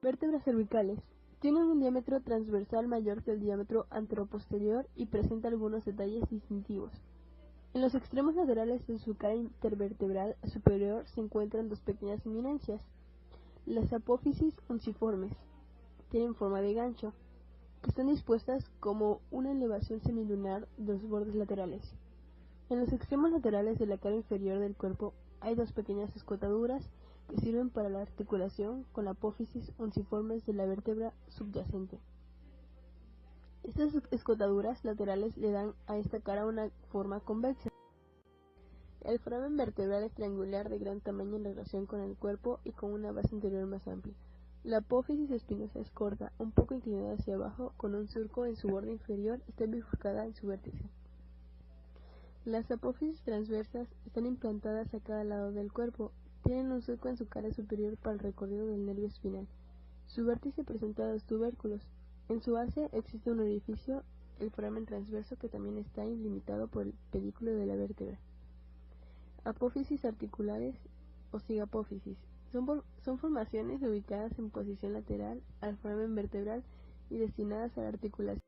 Vértebras cervicales. Tienen un diámetro transversal mayor que el diámetro anteroposterior y presenta algunos detalles distintivos. En los extremos laterales de su cara intervertebral superior se encuentran dos pequeñas eminencias, las apófisis unciformes. Tienen forma de gancho, que están dispuestas como una elevación semilunar de los bordes laterales. En los extremos laterales de la cara inferior del cuerpo hay dos pequeñas escotaduras que sirven para la articulación con la apófisis unciformes de la vértebra subyacente. Estas escotaduras laterales le dan a esta cara una forma convexa. El foramen vertebral es triangular de gran tamaño en relación con el cuerpo y con una base anterior más amplia. La apófisis espinosa es corta, un poco inclinada hacia abajo, con un surco en su borde inferior, está bifurcada en su vértice. Las apófisis transversas están implantadas a cada lado del cuerpo, tienen un surco en su cara superior para el recorrido del nervio espinal. Su vértice presenta dos tubérculos. En su base existe un orificio, el foramen transverso, que también está limitado por el pedículo de la vértebra. Apófisis articulares o zigapófisis son formaciones ubicadas en posición lateral al foramen vertebral y destinadas a la articulación.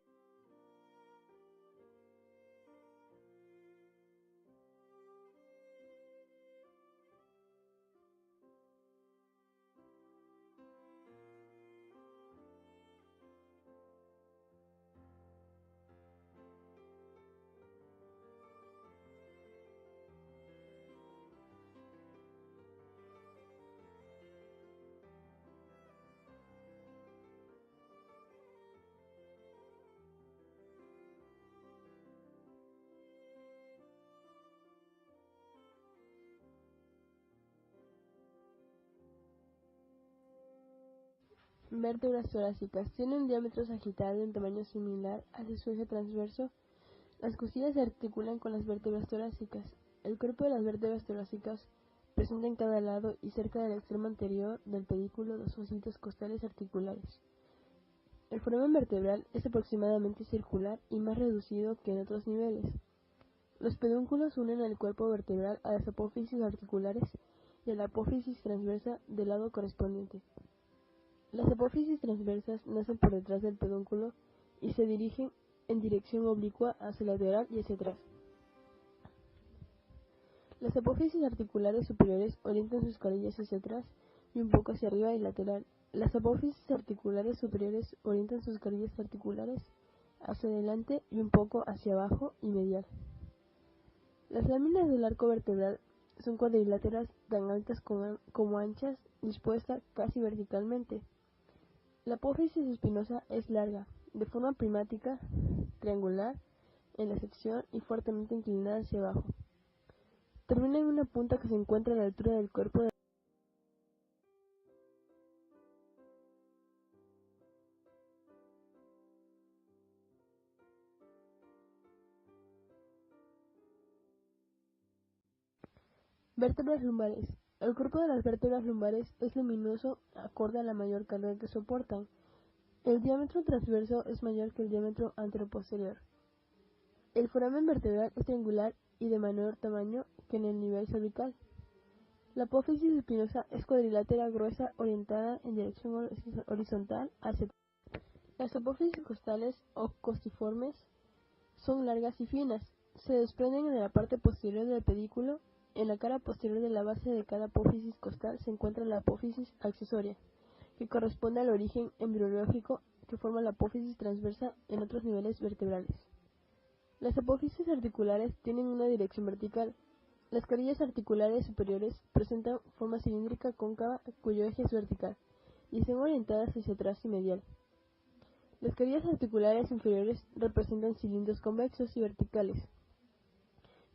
Vértebras torácicas tienen un diámetro sagital en tamaño similar hacia su eje transverso. Las costillas se articulan con las vértebras torácicas. El cuerpo de las vértebras torácicas presenta en cada lado y cerca del extremo anterior del pedículo dos ositos costales articulares. El foramen vertebral es aproximadamente circular y más reducido que en otros niveles. Los pedúnculos unen el cuerpo vertebral a las apófisis articulares y a la apófisis transversa del lado correspondiente. Las apófisis transversas nacen por detrás del pedúnculo y se dirigen en dirección oblicua hacia el lateral y hacia atrás. Las apófisis articulares superiores orientan sus carillas hacia atrás y un poco hacia arriba y lateral. Las apófisis articulares superiores orientan sus carillas articulares hacia adelante y un poco hacia abajo y medial. Las láminas del arco vertebral son cuadriláteras, tan altas como anchas, dispuestas casi verticalmente. La apófisis espinosa es larga, de forma prismática, triangular en la sección y fuertemente inclinada hacia abajo. Termina en una punta que se encuentra a la altura del cuerpo de vértebras lumbares. El cuerpo de las vértebras lumbares es luminoso acorde a la mayor carga que soportan. El diámetro transverso es mayor que el diámetro anteroposterior. El foramen vertebral es triangular y de menor tamaño que en el nivel cervical. La apófisis espinosa es cuadrilátera gruesa orientada en dirección horizontal hacia atrás. Las apófisis costales o costiformes son largas y finas. Se desprenden de la parte posterior del pedículo. En la cara posterior de la base de cada apófisis costal se encuentra la apófisis accesoria, que corresponde al origen embriológico que forma la apófisis transversa en otros niveles vertebrales. Las apófisis articulares tienen una dirección vertical. Las carillas articulares superiores presentan forma cilíndrica cóncava cuyo eje es vertical y están orientadas hacia atrás y medial. Las carillas articulares inferiores representan cilindros convexos y verticales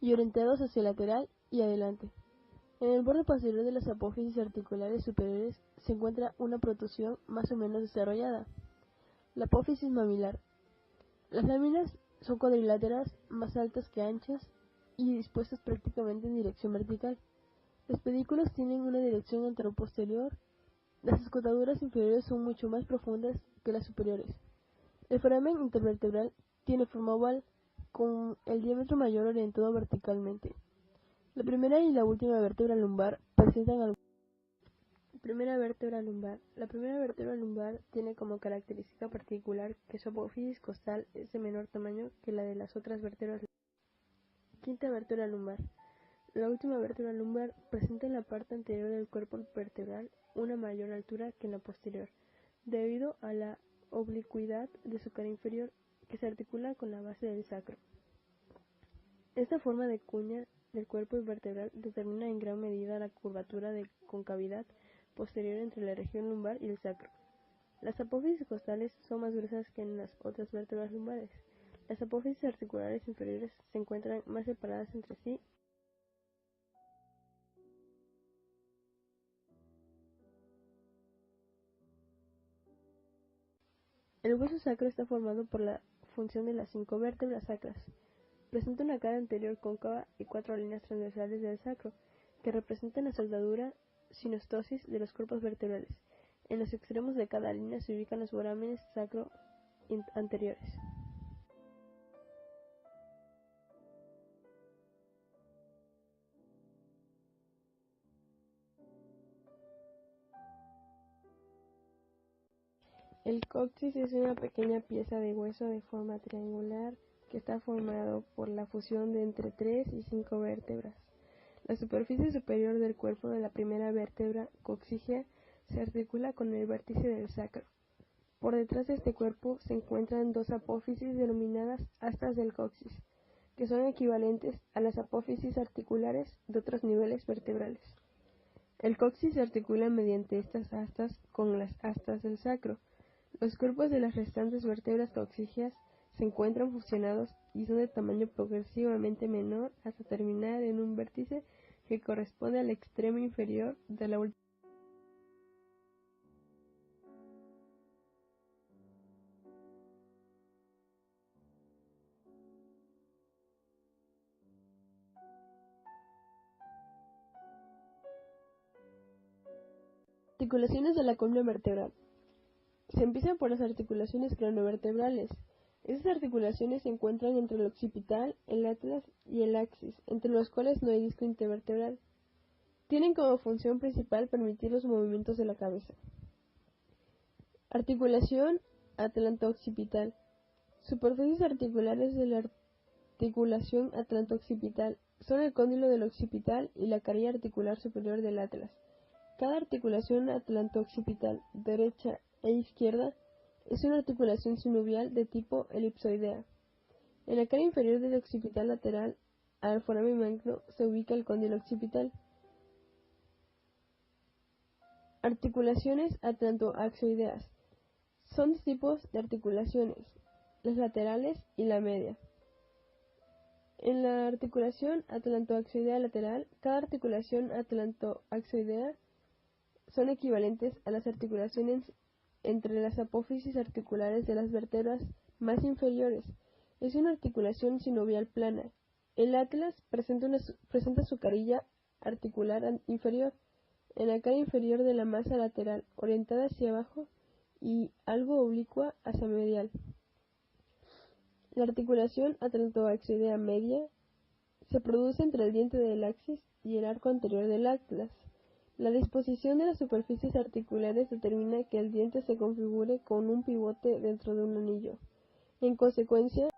y orientados hacia lateral y adelante. En el borde posterior de las apófisis articulares superiores se encuentra una protrusión más o menos desarrollada, la apófisis mamilar. Las láminas son cuadriláteras, más altas que anchas y dispuestas prácticamente en dirección vertical. Los pedículos tienen una dirección anteroposterior. Las escotaduras inferiores son mucho más profundas que las superiores. El foramen intervertebral tiene forma oval, con el diámetro mayor orientado verticalmente. La primera y la última vértebra lumbar presentan Primera vértebra lumbar. La primera vértebra lumbar tiene como característica particular que su apófisis costal es de menor tamaño que la de las otras vértebras. Quinta vértebra lumbar. La última vértebra lumbar presenta en la parte anterior del cuerpo vertebral una mayor altura que en la posterior, debido a la oblicuidad de su cara inferior que se articula con la base del sacro. Esta forma de cuña del cuerpo vertebral determina en gran medida la curvatura de concavidad posterior entre la región lumbar y el sacro. Las apófisis costales son más gruesas que en las otras vértebras lumbares. Las apófisis articulares inferiores se encuentran más separadas entre sí. El hueso sacro está formado por la función de las 5 vértebras sacras. Presenta una cara anterior cóncava y 4 líneas transversales del sacro, que representan la soldadura sinostosis de los cuerpos vertebrales. En los extremos de cada línea se ubican los forámenes sacro anteriores. El coxis es una pequeña pieza de hueso de forma triangular que está formado por la fusión de entre 3 y 5 vértebras. La superficie superior del cuerpo de la primera vértebra coxígea se articula con el vértice del sacro. Por detrás de este cuerpo se encuentran dos apófisis denominadas astas del coxis, que son equivalentes a las apófisis articulares de otros niveles vertebrales. El coxis se articula mediante estas astas con las astas del sacro. Los cuerpos de las restantes vértebras coxígeas se encuentran fusionados y son de tamaño progresivamente menor hasta terminar en un vértice que corresponde al extremo inferior de la última. Articulaciones de la columna vertebral. Se empieza por las articulaciones craneovertebrales. Estas articulaciones se encuentran entre el occipital, el atlas y el axis, entre los cuales no hay disco intervertebral. Tienen como función principal permitir los movimientos de la cabeza. Articulación atlanto-occipital. Superficies articulares de la articulación atlanto-occipital son el cóndilo del occipital y la carilla articular superior del atlas. Cada articulación atlanto-occipital, derecha e izquierda, es una articulación sinovial de tipo elipsoidea. En la cara inferior del occipital lateral al foramen magno se ubica el cóndilo occipital. Articulaciones atlantoaxoideas. Son dos tipos de articulaciones, las laterales y la media. En la articulación atlantoaxoidea lateral, cada articulación atlantoaxoidea son equivalentes a las articulaciones entre las apófisis articulares de las vértebras más inferiores. Es una articulación sinovial plana. El atlas presenta su carilla articular inferior en la cara inferior de la masa lateral, orientada hacia abajo y algo oblicua hacia medial. La articulación atlantoaxoidea media se produce entre el diente del axis y el arco anterior del atlas. La disposición de las superficies articulares determina que el diente se configure con un pivote dentro de un anillo. En consecuencia,